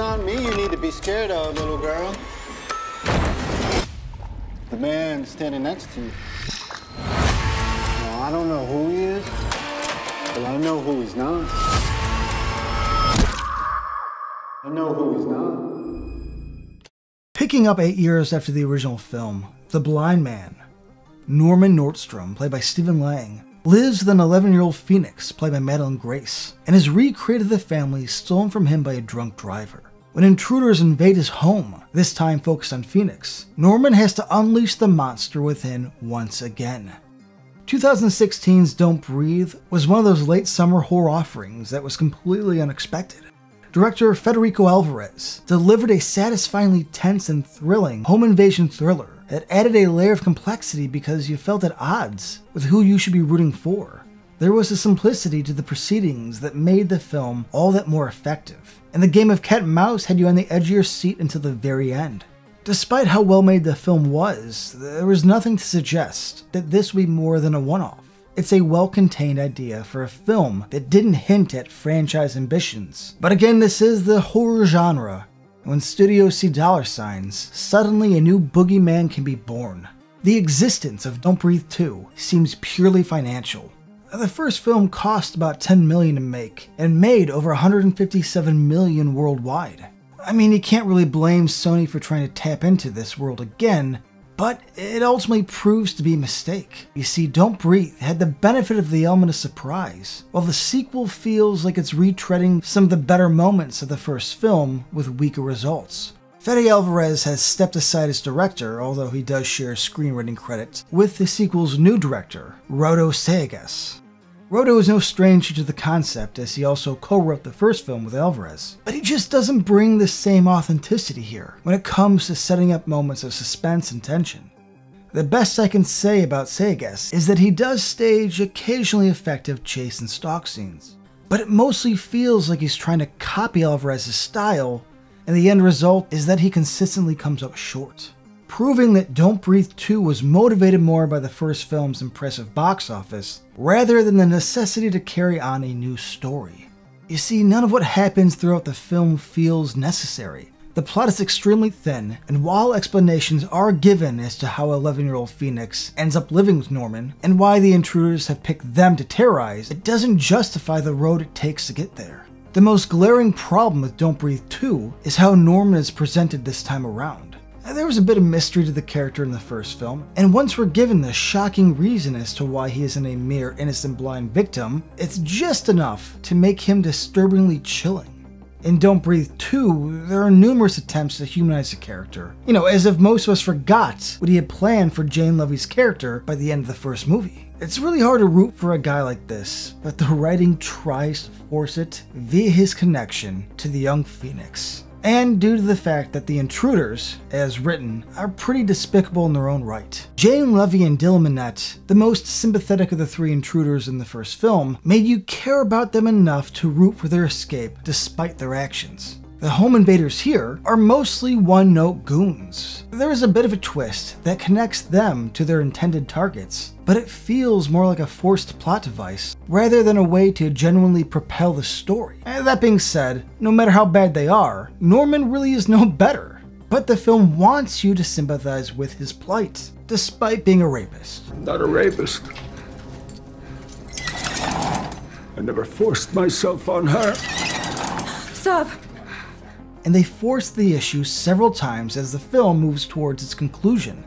not me you need to be scared of, little girl. The man standing next to you. Now, I don't know who he is, but I know who he's not. I know who he's not. Picking up 8 years after the original film, the blind man, Norman Nordstrom, played by Stephen Lang, lives with an 11-year-old Phoenix, played by Madeline Grace, and has recreated the family stolen from him by a drunk driver. When intruders invade his home, this time focused on Phoenix, Norman has to unleash the monster within once again. 2016's Don't Breathe was one of those late summer horror offerings that was completely unexpected. Director Federico Alvarez delivered a satisfyingly tense and thrilling home invasion thriller that added a layer of complexity because you felt at odds with who you should be rooting for. There was a simplicity to the proceedings that made the film all that more effective, and the game of cat and mouse had you on the edge of your seat until the very end. Despite how well made the film was, there was nothing to suggest that this would be more than a one-off. It's a well-contained idea for a film that didn't hint at franchise ambitions. But again, this is the horror genre. When studios see dollar signs, suddenly a new boogeyman can be born. The existence of Don't Breathe 2 seems purely financial. The first film cost about $10 million to make, and made over $157 million worldwide. I mean, you can't really blame Sony for trying to tap into this world again, but it ultimately proves to be a mistake. You see, Don't Breathe had the benefit of the element of surprise, while the sequel feels like it's retreading some of the better moments of the first film with weaker results. Fede Alvarez has stepped aside as director, although he does share screenwriting credit with the sequel's new director, Rodo Sayagues. Rodo is no stranger to the concept, as he also co-wrote the first film with Alvarez, but he just doesn't bring the same authenticity here when it comes to setting up moments of suspense and tension. The best I can say about Sayagues is that he does stage occasionally effective chase and stalk scenes, but it mostly feels like he's trying to copy Alvarez's style, and the end result is that he consistently comes up short, proving that Don't Breathe 2 was motivated more by the first film's impressive box office, rather than the necessity to carry on a new story. You see, none of what happens throughout the film feels necessary. The plot is extremely thin, and while explanations are given as to how 11-year-old Phoenix ends up living with Norman, and why the intruders have picked them to terrorize, it doesn't justify the road it takes to get there. The most glaring problem with Don't Breathe 2 is how Norman is presented this time around. There was a bit of mystery to the character in the first film, and once we're given the shocking reason as to why he isn't a mere innocent blind victim, it's just enough to make him disturbingly chilling. In Don't Breathe 2, there are numerous attempts to humanize the character, as if most of us forgot what he had planned for Jane Lovey's character by the end of the first movie. It's really hard to root for a guy like this, but the writing tries to force it via his connection to the young Phoenix. And due to the fact that the intruders, as written, are pretty despicable in their own right. Jane Lovey and Dylan Minnette, the most sympathetic of the three intruders in the first film, made you care about them enough to root for their escape despite their actions. The home invaders here are mostly one-note goons. There is a bit of a twist that connects them to their intended targets, but it feels more like a forced plot device rather than a way to genuinely propel the story. And that being said, no matter how bad they are, Norman really is no better. But the film wants you to sympathize with his plight, despite being a rapist. I'm not a rapist. I never forced myself on her. Stop. And they force the issue several times as the film moves towards its conclusion.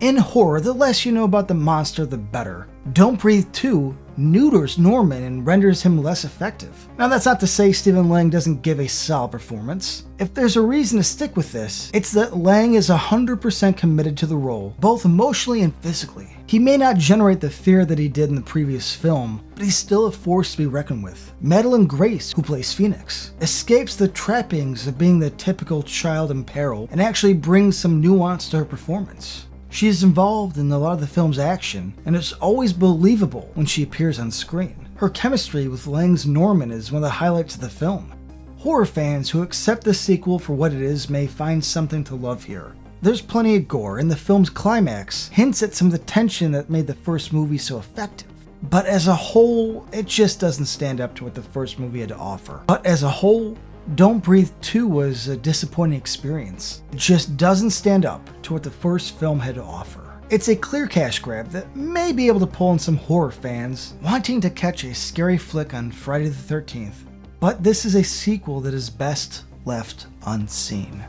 In horror, the less you know about the monster, the better. Don't Breathe 2 neuters Norman and renders him less effective. Now, that's not to say Stephen Lang doesn't give a solid performance. If there's a reason to stick with this, it's that Lang is 100% committed to the role, both emotionally and physically. He may not generate the fear that he did in the previous film, but he's still a force to be reckoned with. Madeline Grace, who plays Phoenix, escapes the trappings of being the typical child in peril and actually brings some nuance to her performance. She is involved in a lot of the film's action, and it's always believable when she appears on screen. Her chemistry with Lang's Norman is one of the highlights of the film. Horror fans who accept the sequel for what it is may find something to love here. There's plenty of gore, and the film's climax hints at some of the tension that made the first movie so effective. But as a whole, it just doesn't stand up to what the first movie had to offer. But as a whole, Don't Breathe 2 was a disappointing experience. It just doesn't stand up to what the first film had to offer. It's a clear cash grab that may be able to pull in some horror fans wanting to catch a scary flick on Friday the 13th, but this is a sequel that is best left unseen.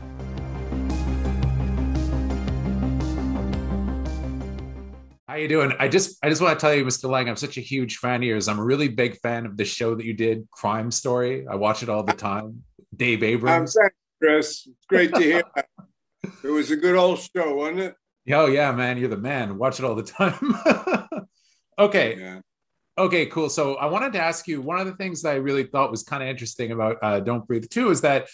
How you doing? I just want to tell you, Mr. Lang, I'm such a huge fan of yours. I'm a really big fan of the show that you did, Crime Story. I watch it all the time. Dave Abrams. Thanks, Chris. It's great to hear that. It was a good old show, wasn't it? Oh yeah, man, you're the man. Watch it all the time. Okay. Yeah. Okay, cool. So I wanted to ask you, one of the things that I really thought was kind of interesting about Don't Breathe 2 is that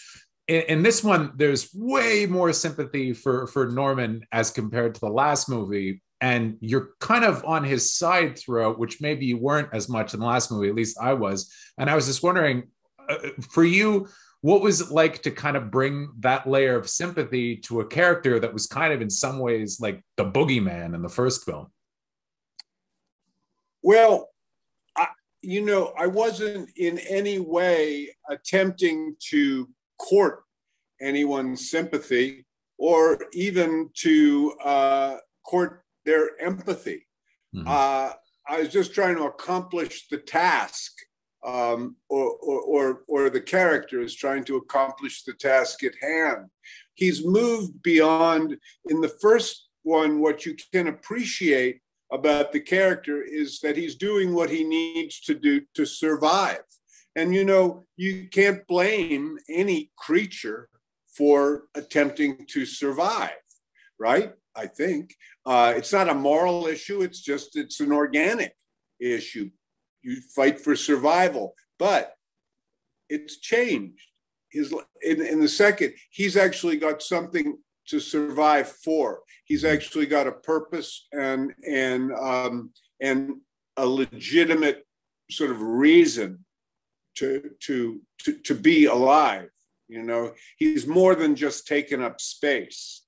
in this one, there's way more sympathy for Norman as compared to the last movie. And you're kind of on his side throughout, which maybe you weren't as much in the last movie, at least I was. And I was just wondering, for you, what was it like to kind of bring that layer of sympathy to a character that was kind of in some ways like the boogeyman in the first film? Well, I wasn't in any way attempting to court anyone's sympathy or even to court their empathy. Mm-hmm. I was just trying to accomplish the task, or the character is trying to accomplish the task at hand. He's moved beyond. In the first one, what you can appreciate about the character is that he's doing what he needs to do to survive. And, you can't blame any creature for attempting to survive, right? I think it's not a moral issue. It's an organic issue. You fight for survival, but it's changed. In the second, he's actually got something to survive for. He's actually got a purpose and a legitimate sort of reason to be alive. He's more than just taking up space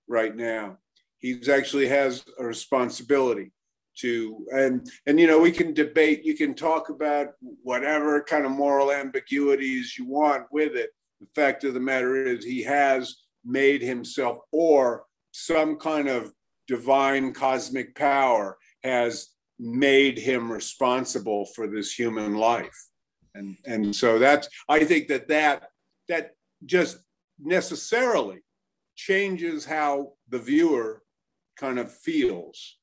right now. He's actually has a responsibility to, and we can debate, you can talk about whatever kind of moral ambiguities you want with it. The fact of the matter is he has made himself, or some kind of divine cosmic power has made him responsible for this human life. And so I think that just necessarily changes how the viewer kind of feels.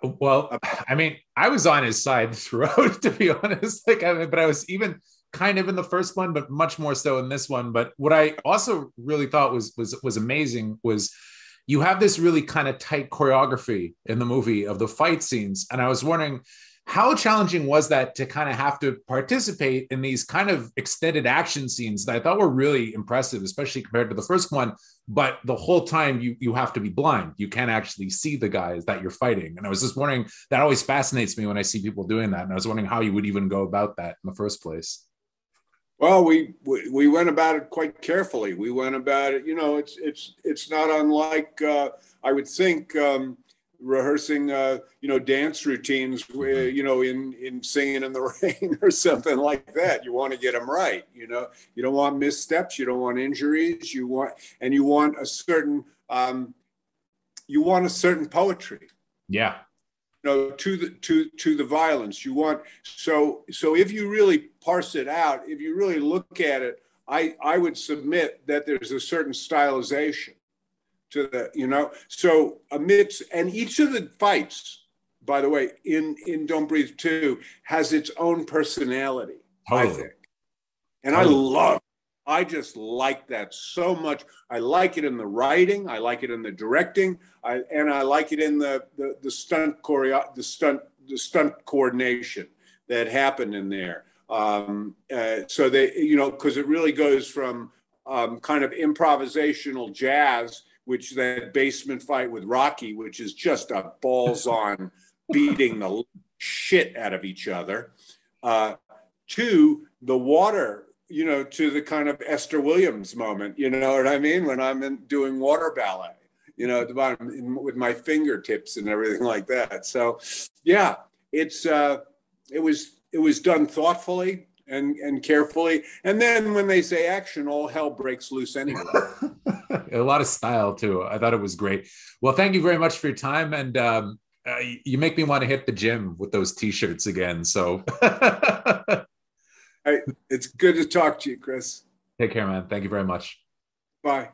Well, I mean, I was on his side throughout, to be honest. But I was even kind of in the first one, but much more so in this one. But what I also really thought was amazing was you have this really kind of tight choreography in the movie of the fight scenes. And I was wondering, how challenging was that to kind of have to participate in these kind of extended action scenes that I thought were really impressive, especially compared to the first one. But the whole time you have to be blind. You can't actually see the guys that you're fighting. And I was just wondering, that always fascinates me when I see people doing that. And I was wondering how you would even go about that in the first place. Well, we went about it quite carefully. We went about it, it's not unlike, I would think, rehearsing, dance routines, in Singing in the Rain or something like that. You want to get them right. You don't want missteps. You don't want injuries. You want a certain poetry. Yeah. To the violence. You want, so if you really parse it out, if you really look at it, I would submit that there's a certain stylization to the, so amidst, and each of the fights, by the way, in Don't Breathe 2 has its own personality, I think. And I just like that so much. I like it in the writing. I like it in the directing. And I like it in the stunt coordination that happened in there. So they, because it really goes from kind of improvisational jazz, which that basement fight with Rocky, which is just a balls on beating the shit out of each other, to the water, to the kind of Esther Williams moment, you know what I mean? When I'm doing water ballet, at the bottom with my fingertips and everything like that. So yeah, it was done thoughtfully. and carefully. And then when they say action, all hell breaks loose anyway. A lot of style too. I thought it was great. Well, thank you very much for your time. And you make me want to hit the gym with those t-shirts again. So It's good to talk to you, Chris. Take care, man. Thank you very much. Bye.